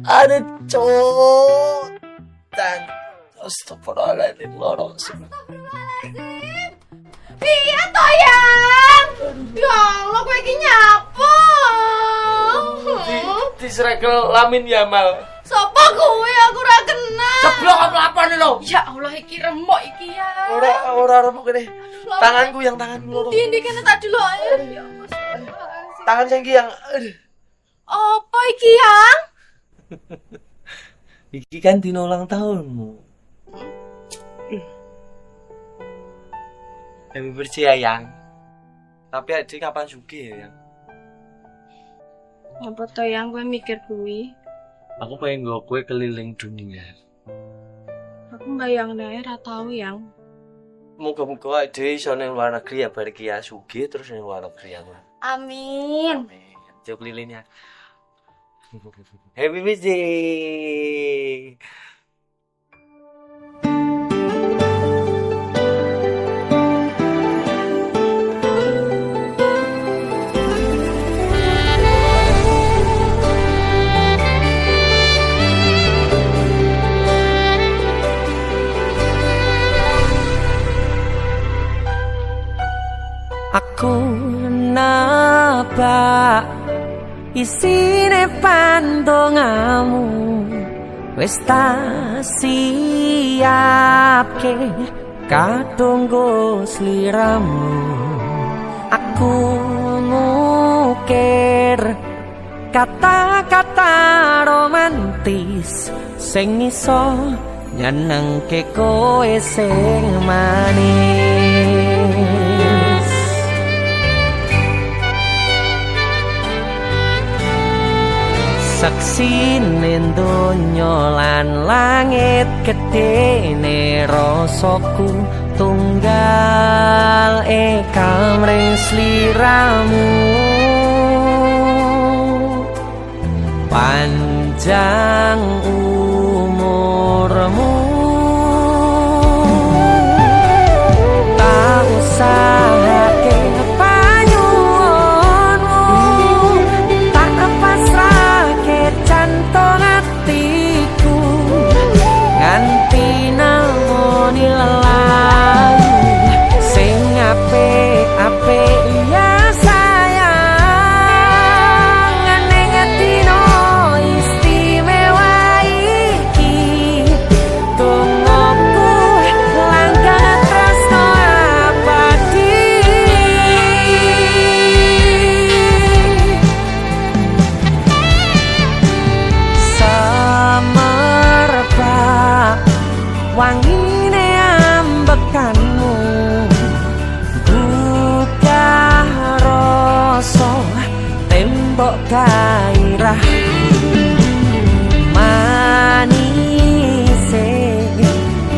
Ada cok. Dan astagfirullahaladzim lorong sih. Piye to yang? Ya Allah kowe iki nyapa? Disrekel Lamin Yamal. Sopo kuwi aku ora kenal. Ceblok apa nih lo? Ya Allah iki remuk iki ya. Ora remuk gede. Tanganku yang tanganku loro. Ndi kene tak dulu ae. Ya Allah. Tangan saya yang Apa iki yang? Iki kan dino ulang tahunmu. Happy birthday ya yang. Tapi adik kapan sugih ya yang? Apa to yang kowe mikir kuwi? Aku pengen nggo kowe keliling dunia. Aku mbayangno ae ora tau yang. Muga-muga adik iso ning luar negeri ya bar iki ya sugih terus ning luar negeri aku. Amin. Amin. Jauh kelilingnya. Happy birthday. Aku napa isine pandongamu wis tak siapke kadunggo sliramu. Aku ngukir kata-kata romantis sing iso nyenengke kowe sing manis. Saksine donya lan langit gedene rasaku tunggal kamring sliramu. Panjang umurmu tak usahake wangine ambekanmu gugah rasa tembok gairah manise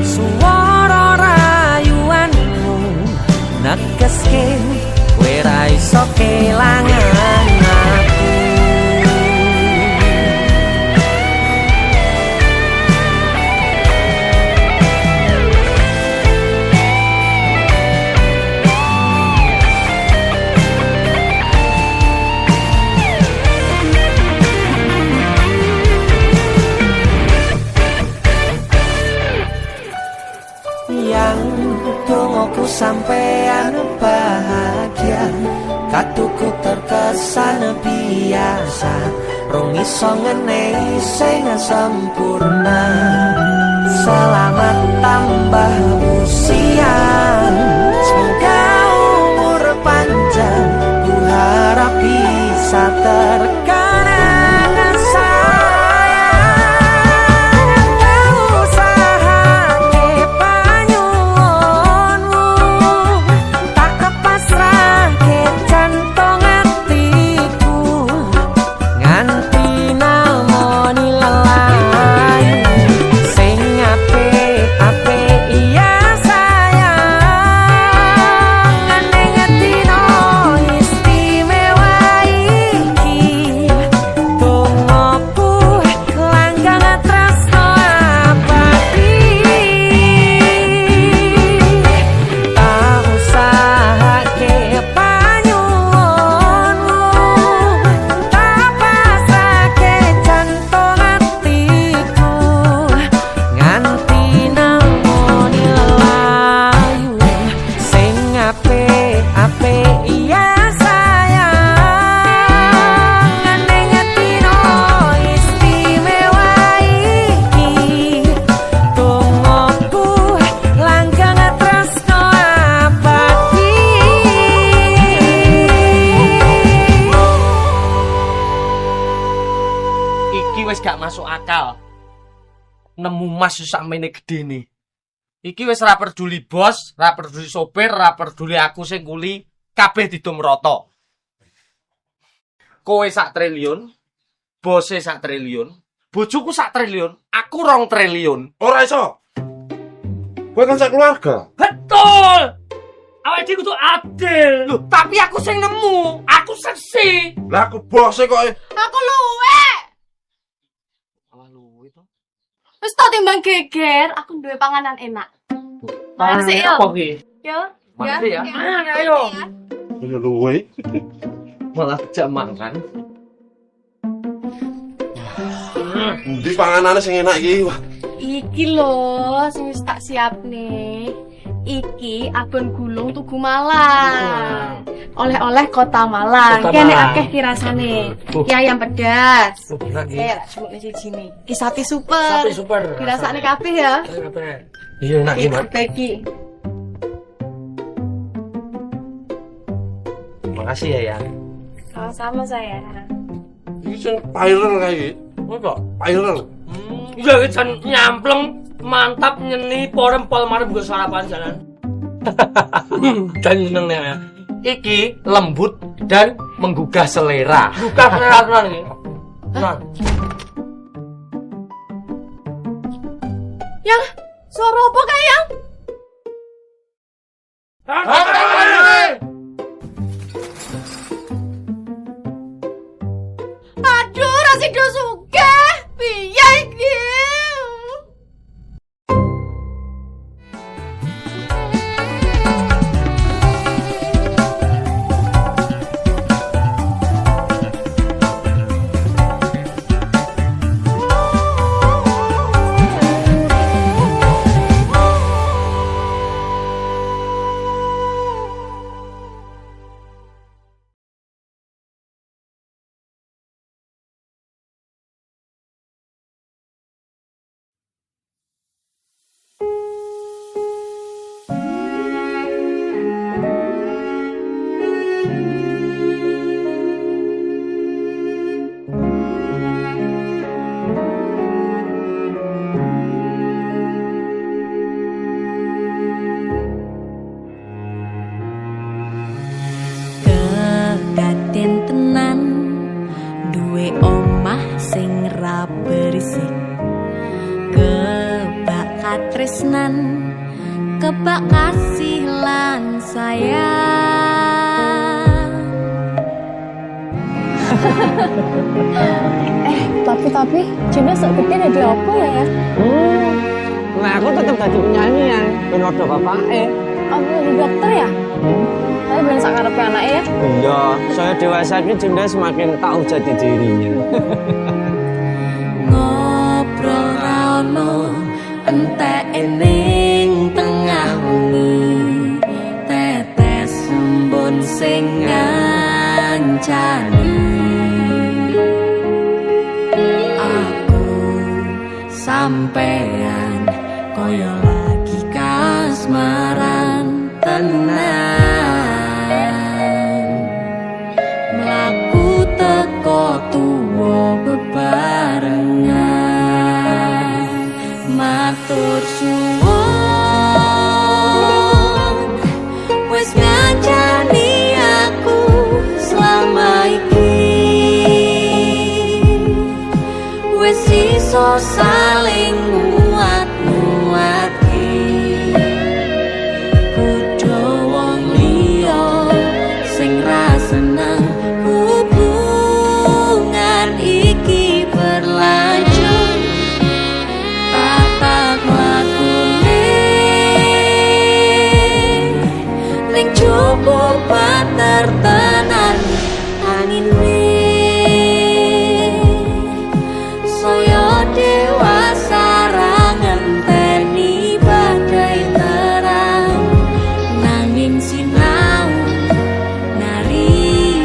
swara rayuanmu negeske kowe ra iso kelangan aku. Dongoku sampean bahagia, katuku terkesan biasa, rong iso ngenehi sing sempurna. Selamat tambah usia, semoga umur panjang, ku harap bisa terkenang sayang. Tak usah wis gak masuk akal. Nemu mas sakmene gedene. Iki wis ra peduli bos, ra peduli sopir, ra peduli aku sing kuli, kabeh didom rata. Kowe 1 triliun, bose 1 triliun, bojoku 1 triliun, aku 2 triliun. Ora iso. Kowe kan sak keluarga. Betul. Awake dhewe kudu adil. Loh, tapi aku sing nemu, aku seksi. Lah aku bose kok. Aku luwe. Alah luwe to. Wis tak timbang geger, aku duwe panganan enak. Panganan sih, apa yo. ki? Yo. Mana sih ya? Mana ayo. Ini luwe. Malah jak makan. Ndi panganane sing enak iki? Wah, Iki lho, sing wis tak siapne. Iki abon gulung Tugu Malang. Oleh-oleh Kota Malang. Kota Kene Malang. akeh ki rasane. Ki ayam pedas. Enak iki. Lek cuma siji nih. Ki sapi super. Sapi super. Dirasakne kabeh ya. Iya enak iki, Mas. Bagi. Makasih ya, ya. Sama-sama saya. iki sing viral kae iki. Apa? Viral. Iya, jan nyampleng, mantap nyeni porempol mari nggo sarapan jalan. Dan seneng ya. Iki lembut dan menggugah selera. Gugah selera tenan iki. Tenan. Yang suara apa kae yang? Aduh, Rasido sugih. Piye iki? Kedaden tenan duwe omah sing ra berisik, kebak katresnan, kebak kasih lan sayang. Tapi Jena sok gede ada apa ya? Nah, aku tetap jadi penyanyi ya. Ben odo bapake. Aku jadi dokter ya? Tapi ben sak karepe anake ya. Iya, saya dewasa ini Dinda semakin tahu jati dirinya. Ngobrol ra ono entek ning tengah wengi, tetes embun sing ngancani. Aku sampean koyo lagi kasmaran tenan, mlaku teko tuwa bebarengan, matur suwun wis ngancani aku selama iki, wis iso saling nguat-nguati. Kudu wong liya sing ra seneng hubungan iki berlanjut, tatap lakune ning cukup patertenan angine. Saya dewasa ra ngenteni badai terang, nanging sinau nari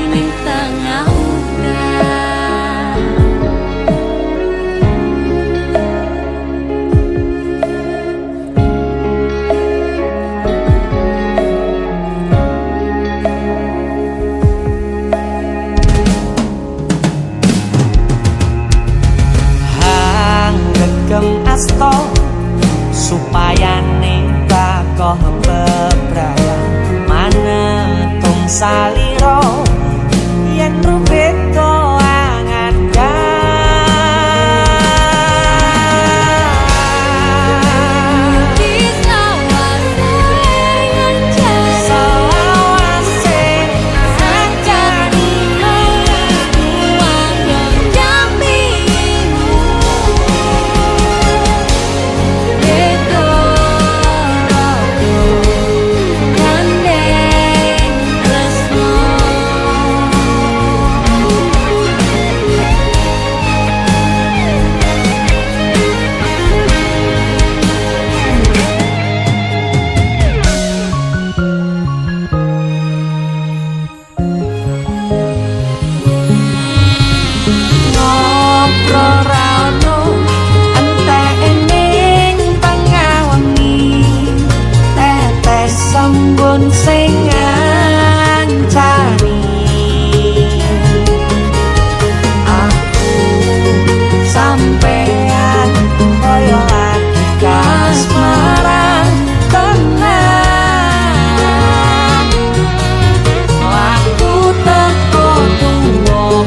ning tengah udan.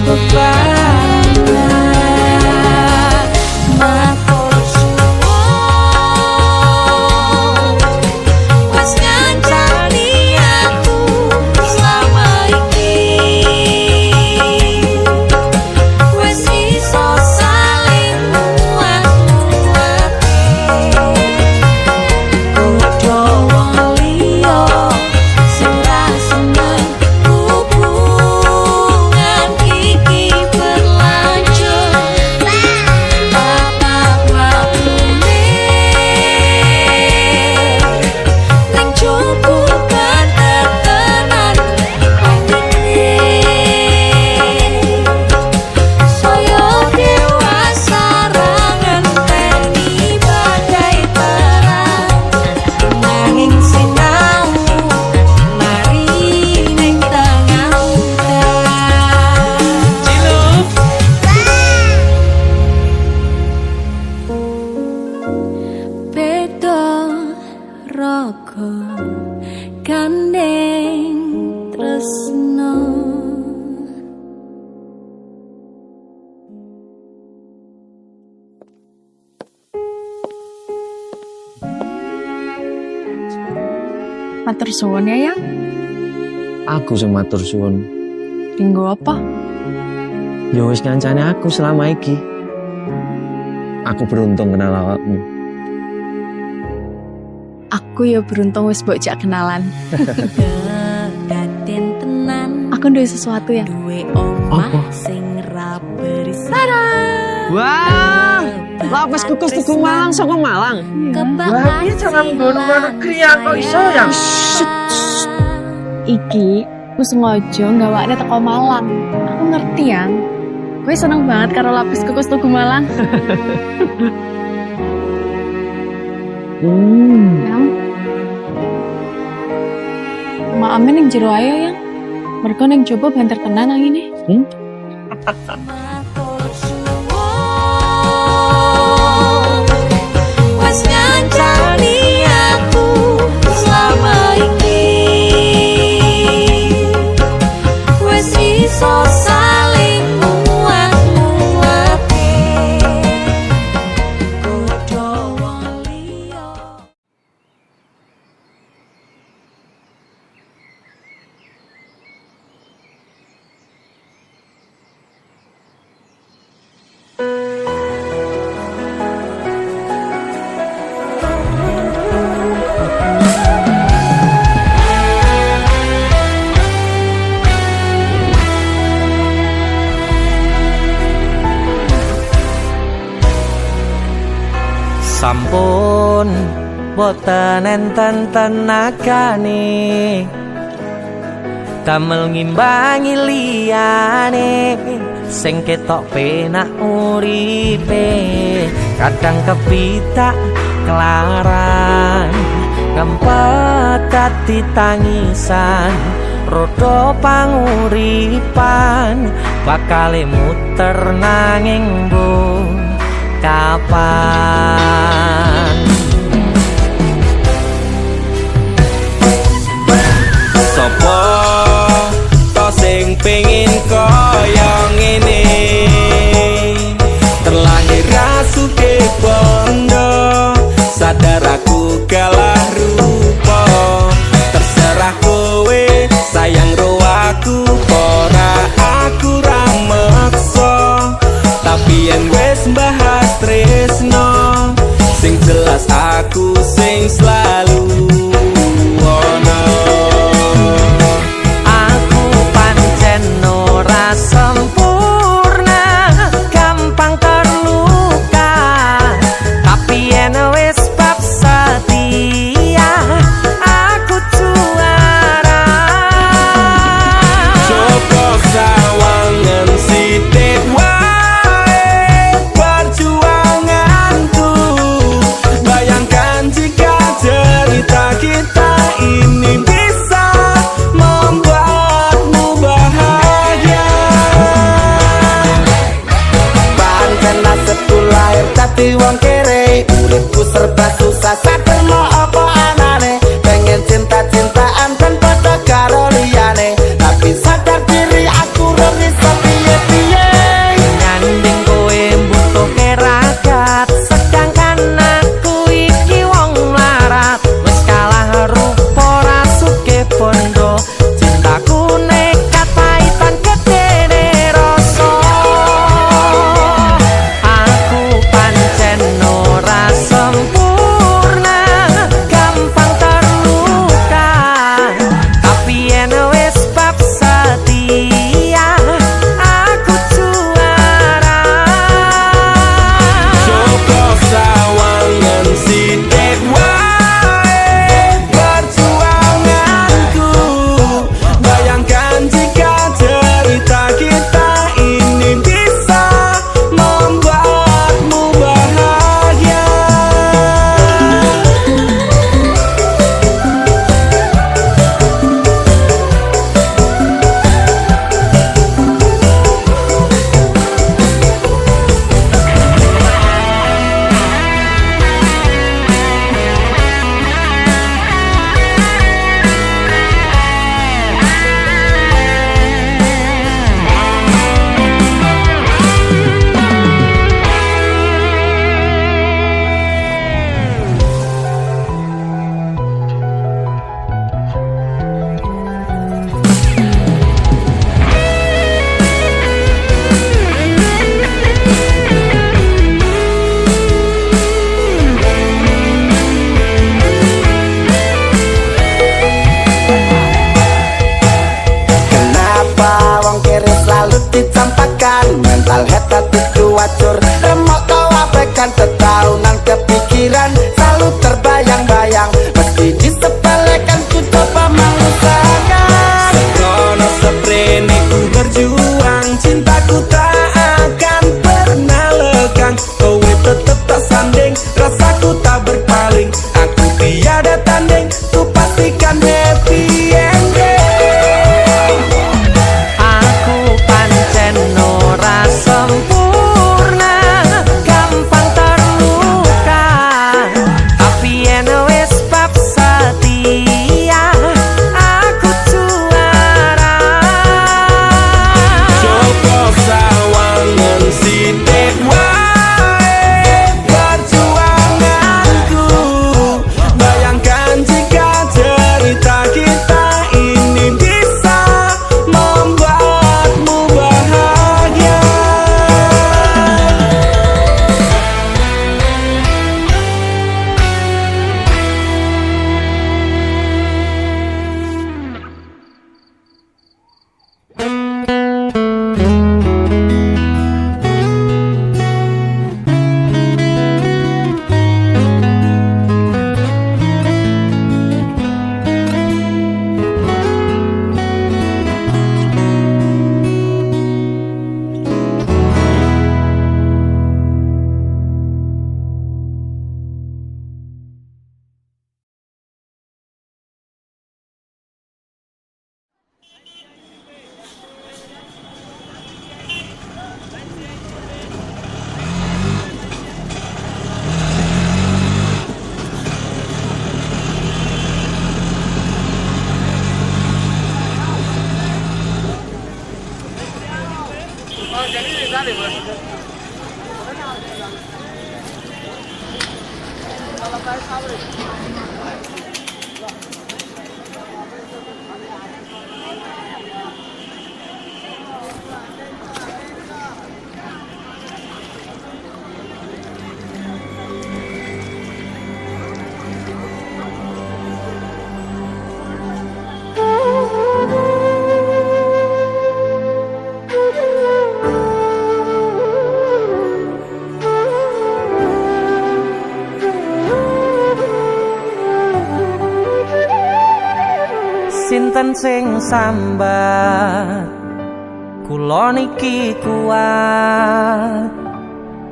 bebarengan. Matur suwun wis ngancani aku selama iki, wis iso saling muat-muate. Kudu wong liya sing ra seneng hubungan iki berlanjut. Bapak wakune ning cukup ketetenan omine, saya dewasa ra ngenteni badai perang, nanging sinau mari ning tengah udan. Beda raga gandeng tresno. Matur suwun ya, Yang. Aku sing matur suwun. Dinggo apa? Ya wis ngancani aku selama iki. Aku beruntung kenal awakmu. Aku ya beruntung wis mbok jak kenalan. Kedaden tenan Aku duwe sesuatu ya. duwe omah Apa? sing ra berisi. Wah, lapis kukus Tugu Malang saka Malang. Wah, ini jangan ngono negeri ya, kok iso ya? Iki aku sengaja gawakne teko Malang. Aku ngerti Yang. Gue seneng banget karo lapis kukus Tugu Malang. Yang. Ma amin yang jero ayo Yang. Mergo ning coba banter tenan nang ngene. Matur suwun wis ngancani aku selama iki, wis iso saling muat-muate. Kudu wong liya. Sampun boten enten tenagane damel ngimbangi liyane sing ketok penak uripe, kadang kepitak kelaran ngempet dadi tangisan, rodo panguripan bakale muter nanging mbok kapan. Sopo to sing pengin kaya ngene, terlahir rasuke bondo, sadar aku kalah rupa, terserah kowe sayang ro aku ora aku ra meksa, tapi yen wis bahas tresno sing jelas aku sing selalu ono. Aku pancen ora sempurna, gampang terluka, tapi yen wis bab setia aku juara. Coba sawangan sithik wae perjuanganku, bayangkan jika cerita kita ini bisa membuatmu bahagia. Pancen nasibku lahir dadi wong kere, uripku serba susah sadar mau apa anane, pengen cinta-cintaan dan pada karo liyane, tapi sadar diri aku ora bisa piye. asal hatiku wacur remok kau abaikan tetahunan kepikiran selalu terbayang-bayang meski disepelekan ku coba mengusahakan sekono seprene ku berjuang cintaku tak akan pernah lekang kowe tetep tak sanding rasaku tak berpaling aku tiada tanding ku pastikan happy ending Aku pancen ora sempurna, gampang terluka. Tapi yen wis bab setia, aku juara. Joko sawangan sithik wae perjuanganku bayangkan jika cerita kita ini bisa membuatmu bahagia Sinten sing sambat kula niki kuat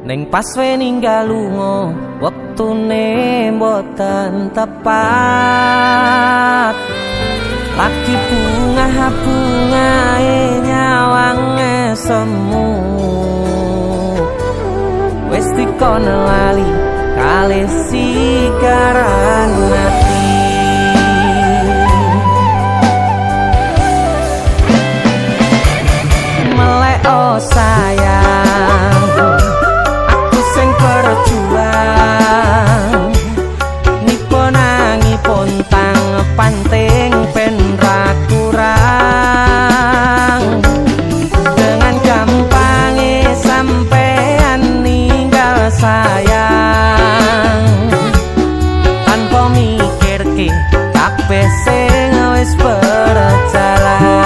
ning pas we ninggal lunga wektune mboten tepat lagi bungae nyawange semu wis dikon lali kalih sikaran ati oh sayang aku sing berjuang nipun nangipun tang panting ben ra kurang dengan gampangnya sampean ninggal sayang tanpa mikirke kabeh sing wis berjalan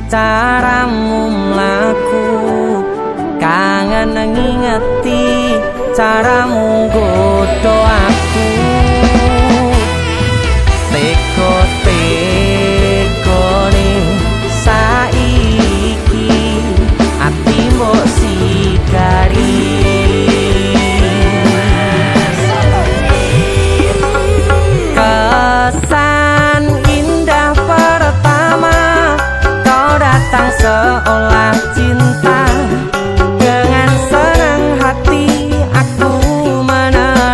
caramu mlaku kangen ngingeti caramu godho aku teko-tekone saiki ati mbok sikari kesan indah pertama datang seolah cinta dengan senang hati aku menerima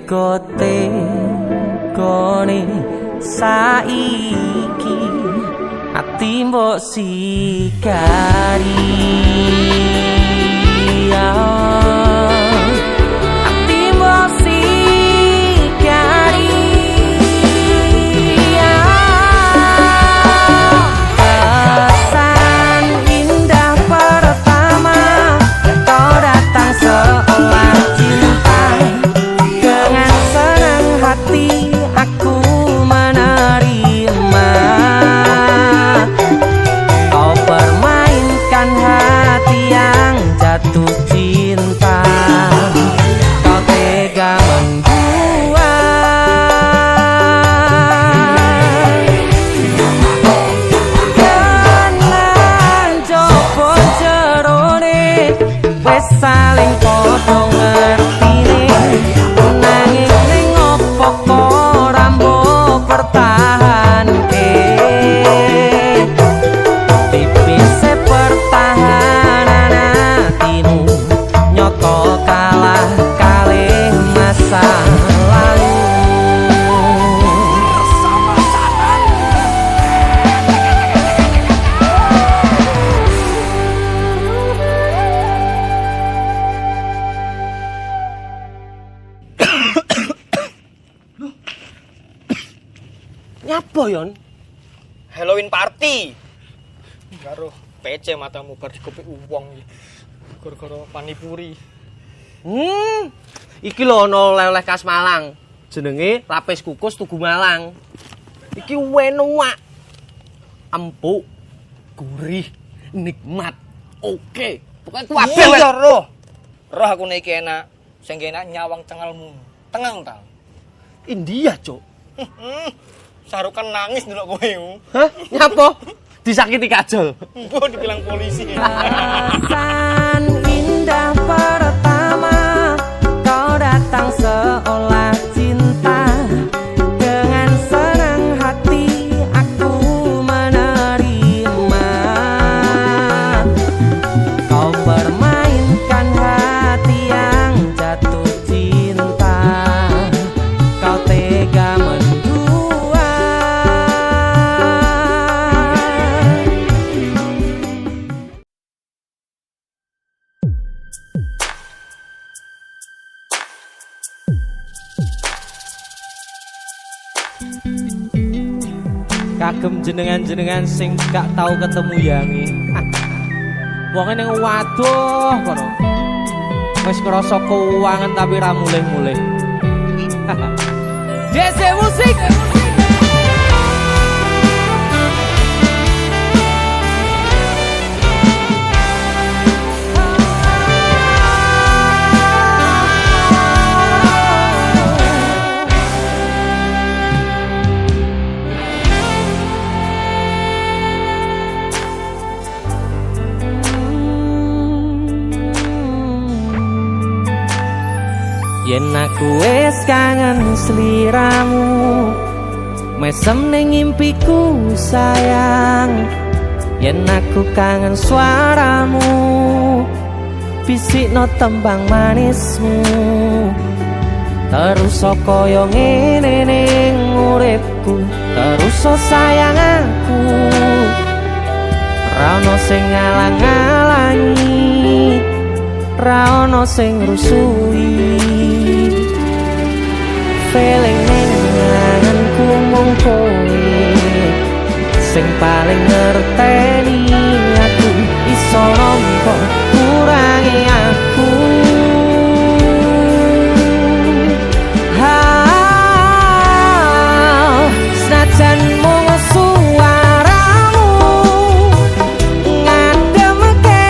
Tegote gone saiki ati mbok sikari ati mbok sikari kesan indah pertama kau datang seolah cinta dengan senang hati aku menerima kau permainkan hati yang jatuh cinta kau tega membuat dengan jopo jerone wes saling podo ngertine nanging ning opo kok rambo pertahanke tipis pertahanan hatimu nyoto kalah kalih masa lalu Nyapa yon? Halloween party. Karo PC matamu bar dikopi uwong iki. Gara-gara panipuri. Iki lho ana oleh-oleh khas Malang. Jenenge lapis kukus Tugu Malang. Iki enak. Empuk, gurih, nikmat. Oke. Pokoke kuwabe Iya roh. Roh aku nek iki enak. Sing enak nyawang cengelmu. Tengang ta. India, Cuk. Sarukan nangis ndelok kowe. Hah? Nyapa? Disakiti kajol. Mbok dibilang polisi. Kesan indah pertama kau datang seolah cinta dengan senang hati aku menerima kau permainkan hati yang jatuh cinta kau tega menduat kagem jenengan-jenengan sing gak tau ketemu yangi wong ning waduh kono wis ngrasa keuangan tapi ra mulih-mulih DC musik yen aku wis kangen sliramu mesem ning impiku sayang yen aku kangen suaramu bisikno tembang manismu terus kaya ngene ning uripku terus sayang aku ra ono sing ngalang-alangi ra ono sing rusui feeling ning ngangenku mung kowe sing paling ngerteni aku iso nampa kurangi aku senajan mung suaramu ngademke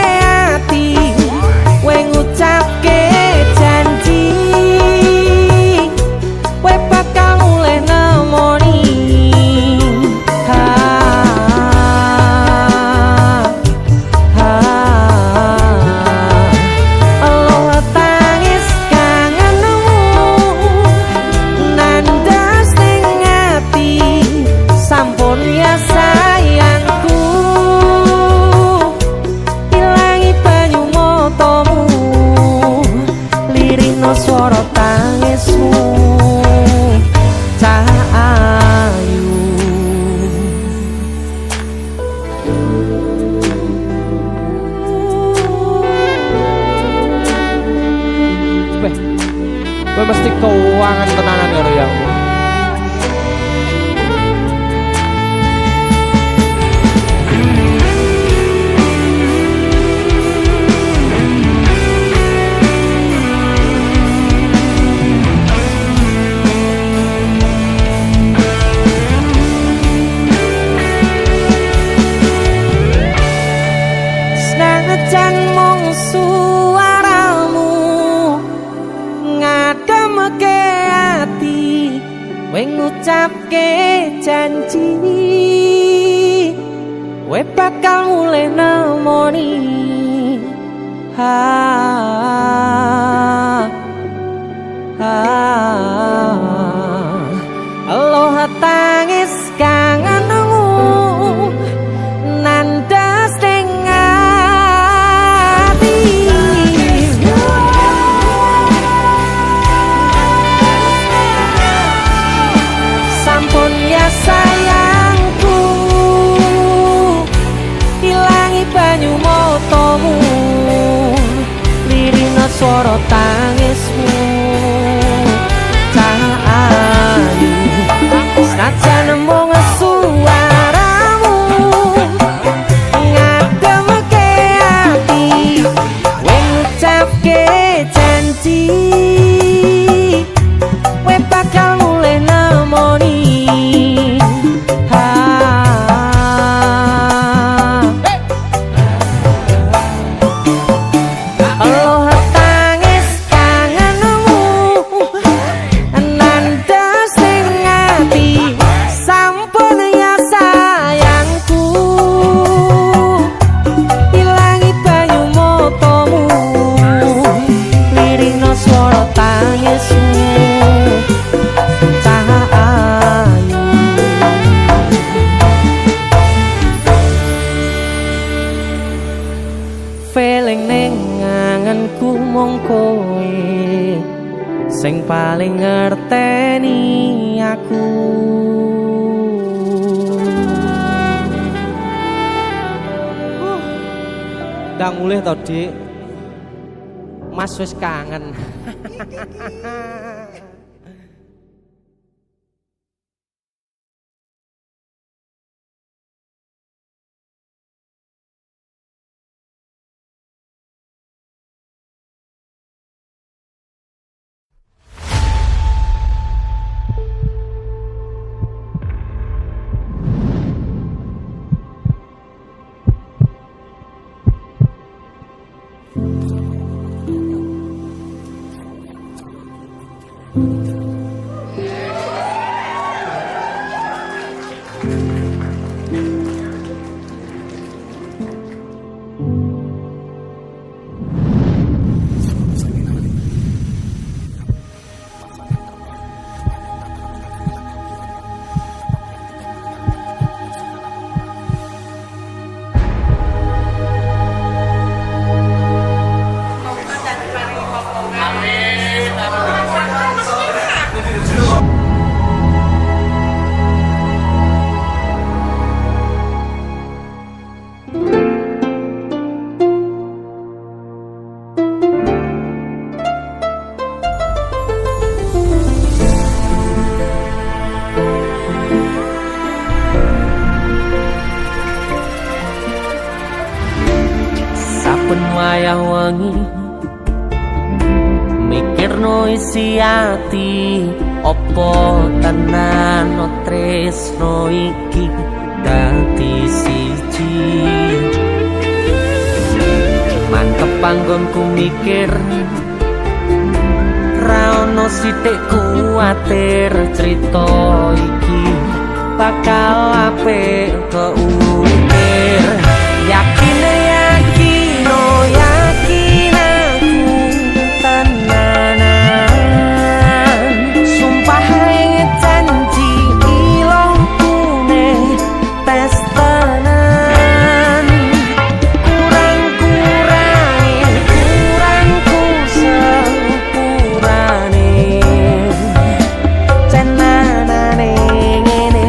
ati kowe ngucapke janji kowe bakal mulih nemoni kowe ngucapke janji kowe bakal mulai nemoni aloha tangis kangenmu nandas ning ati sampun ya sayangku ilangi banyu motomu lirina swara tangismu ayu senajan mung suaramu ngademke ati kowe ngucapke janji kowe bakal mulai nemoni aloha tangis kangenmu nandas ning ati sampun ya sayangku ilangi banyu motomu lirina swara tangismu ayu feeling ning angenku mung kowe sing paling ngerteni aku ndang mulih to Dik Mas wis kangen wayah wengi mikirno isi ati opo tenan tresno iki dadi siji mantep panggonku mikir ra ono sithik kuwatir crita iki bakal apik keukir yakin aku tenanan sumpah janji ilongkune tes tenan kurangku sepurane cenanane ngene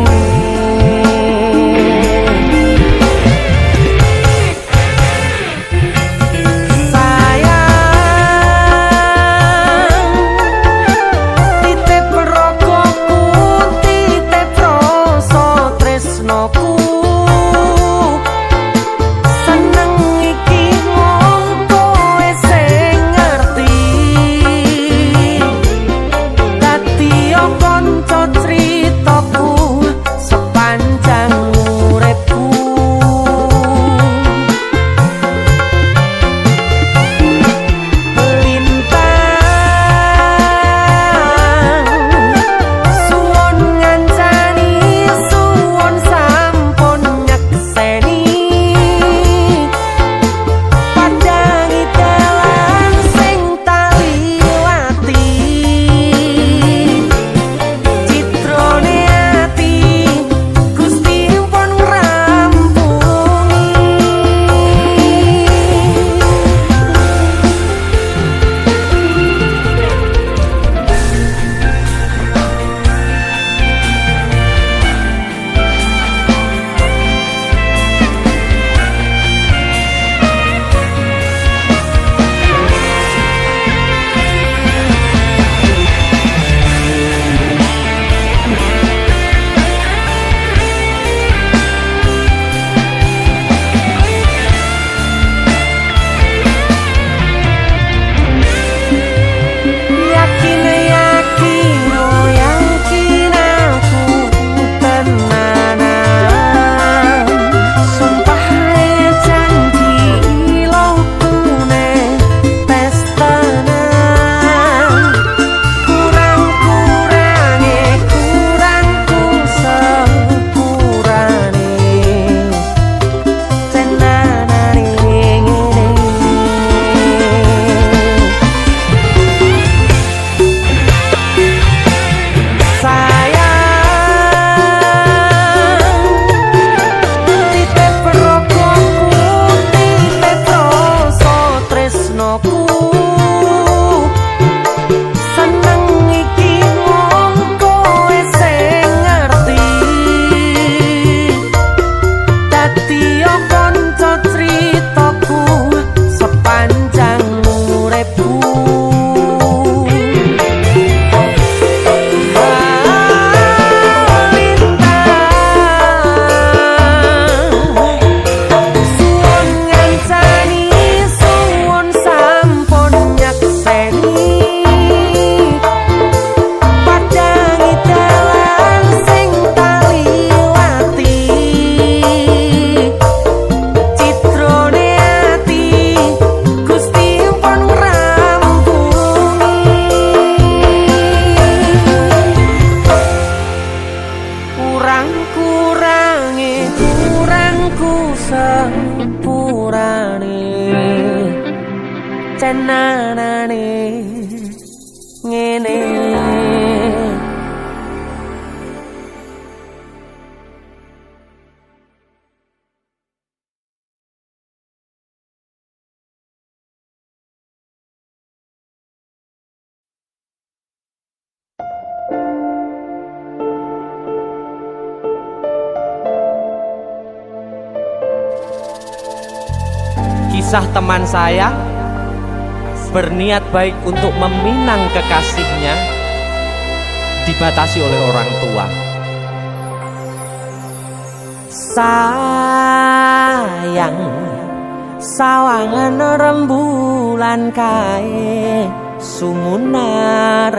tenanane ngene. Kisah teman saya berniat baik untuk meminang kekasihnya dibatasi oleh orang tua. Sayang, sawangan rembulan kae sumunar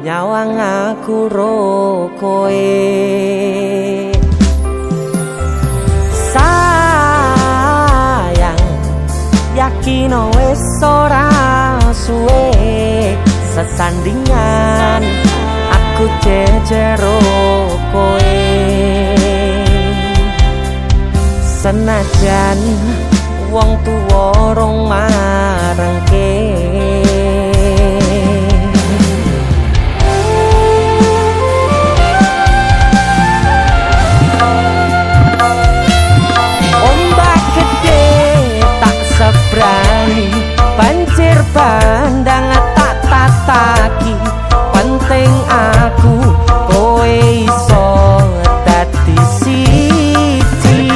nyawang aku rokoe. Yakin wis ora suwe sesandingan aku jejero kowe. Senajan wong tuwa rong marengke. Sebrani banjir bandang tak tataki, penting aku kowe iso dadi siji.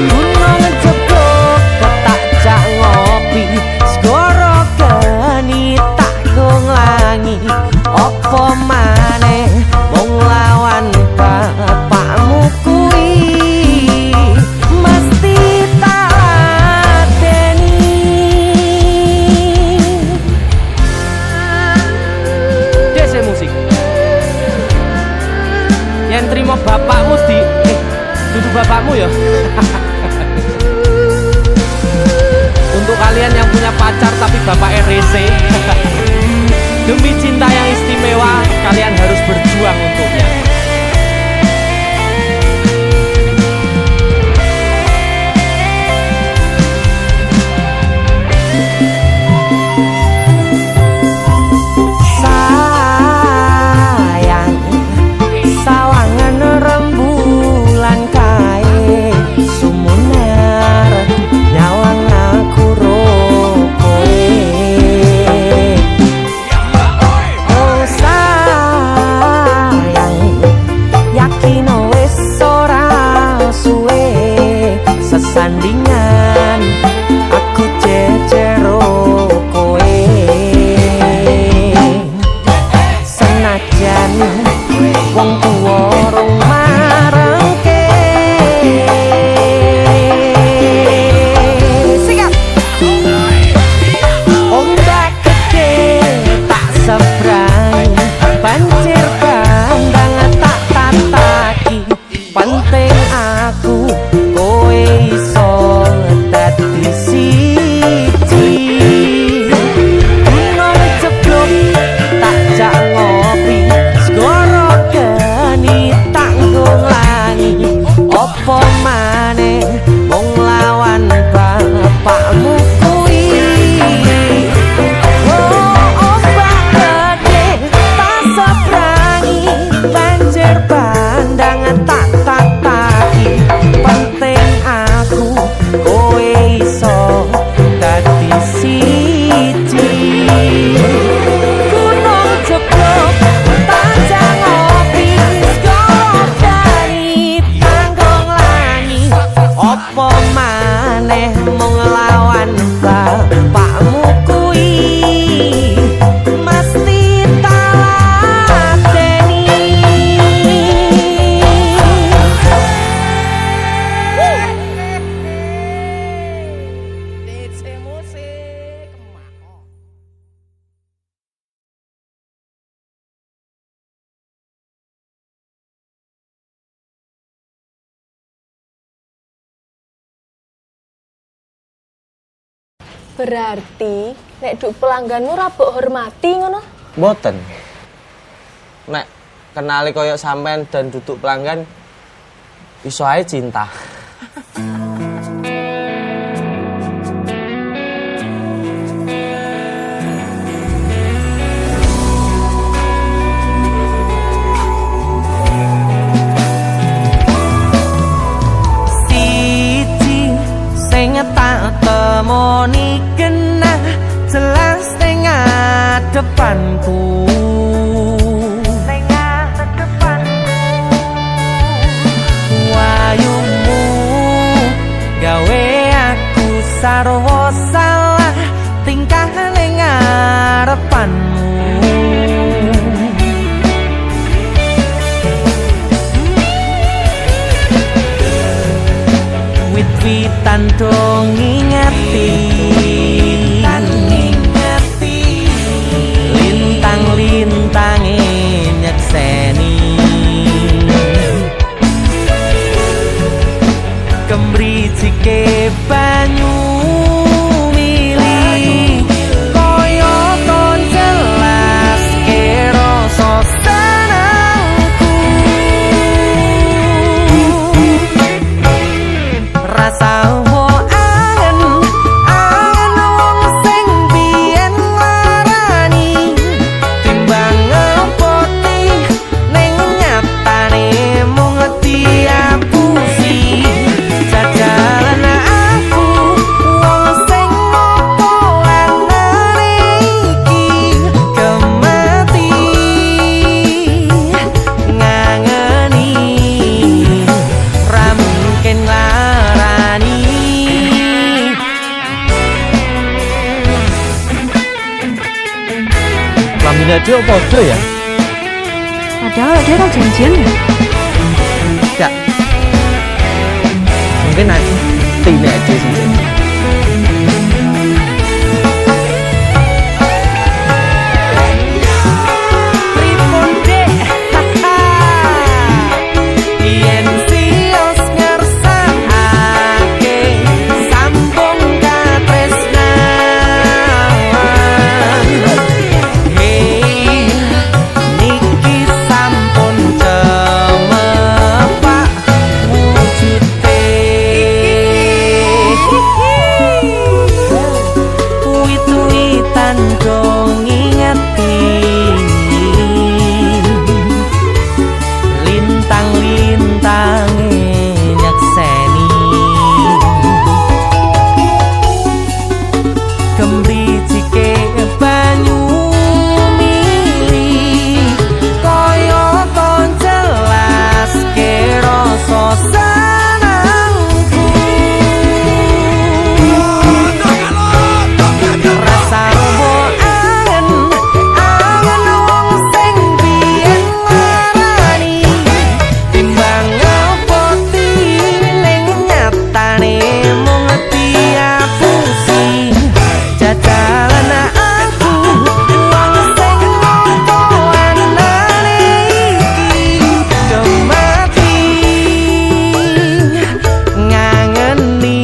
Gunung jeblok tak jak ngopi, segara geni tak gonglangi. Apa maneh wong lawan bapakmu kuwi mesti yang terima bapakmu duduk bapakmu ya. Untuk kalian yang punya pacar tapi bapaknya rese, demi cinta yang istimewa kalian harus berjuang untuknya. Sandingan aku jejero kowe. Senajan wong tuwa rong marengke. Sikap ombak gede tak sebrang, banjir bandang tak tataki, penting aku kowe iso dadi siji. Gunung jeblok tak jak ngopi, segara geni tak nglangi. Apa maneh wong lawan bapakmu kuwi. Ombak gede tak sebrangi, banjir bandang tak tataki, penting aku kowe iso dadi siji. Gunung jeblok tak jak ngopi, segara geni tanggung langi. Apa maneh mung lawan bapakmu kuwi mesti talateni. Berarti nek duk pelangganmu ra mbok hormati ngono? Mboten. Nek kenali koyok sampean dan duduk pelanggan iso ae cinta. depanku. Wayumu gawe aku sarwa salah tingkah ning ngarepanmu. Wit-witan dong ngingeti, lintang-lintange nyekseni, kemrijike banyu mili kaya ton jelas rasa senengku. Rasa angen wong sing biyen larani timbang ngepoti ning nyatane mung diapusi. Jajalan aku wong sing ngopo anane iki kemati ngangeni ra mungkin larani. Lamine dia podo ya? Padahal dia kan janjian ya. Enggak. Mungkin aja Tine aja sih. Pripun dek, yen sios ngersakake sambung katresnan. Hei, niki sampun cemepak wujute. Wit-witan dong ngingeti, lintang-lintange nyekseni, kemrijike banyu mili kaya ton jelas rasa senengku. Rasa angen wong sing biyen larani timbang ngepoti ning nyatane mung diapusi. Jajalan aku wong sing ngopo anane iki kemati ngangeni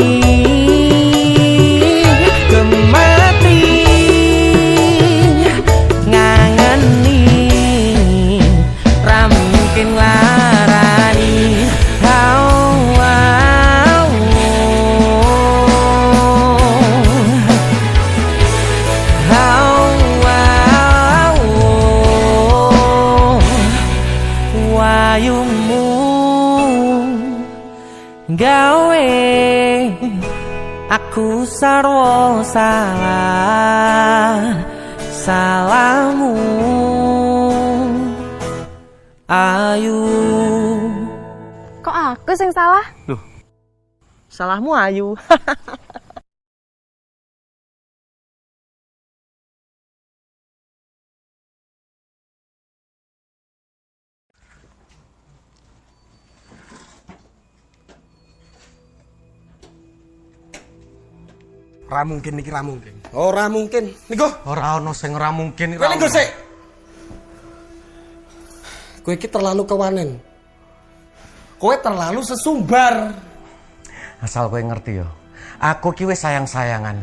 kemati ngangeni ra mungkin larani. Wayumu gawe aku sarwa salah, salahmu ayu. Kok aku sing salah? Salahmu Ayu. Ora mungkin iki, ra mungkin. Ora mungkin. Niku Ora ono sing ora mungkin. kowe niku sik. Kowe iki terlalu kewanen. Kowe terlalu sesumbar. Asal kowe ngerti yo. Aku ki wis sayang-sayangan.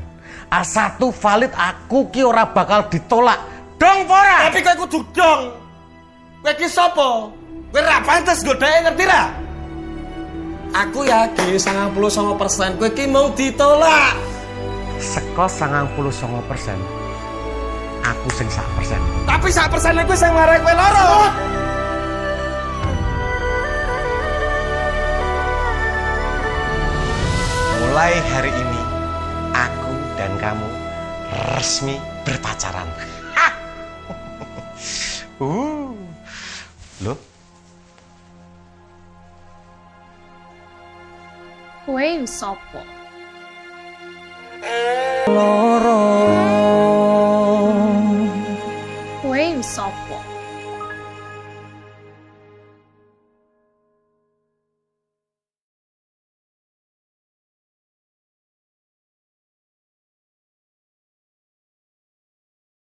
A1 valid aku ki ora bakal ditolak. Dong ora? Tapi kowe kudu dong. Kowe iki sapa? Kowe ra pantes godhae ngerti ra? Aku yakin 99% kowe iki mau ditolak. Seko 99%. Aku sing 1%. Tapi 1% iku sing marai kowe loro. Mulai hari ini aku dan kamu resmi berpacaran. Loh, Kowe sapa? Kowe sapa?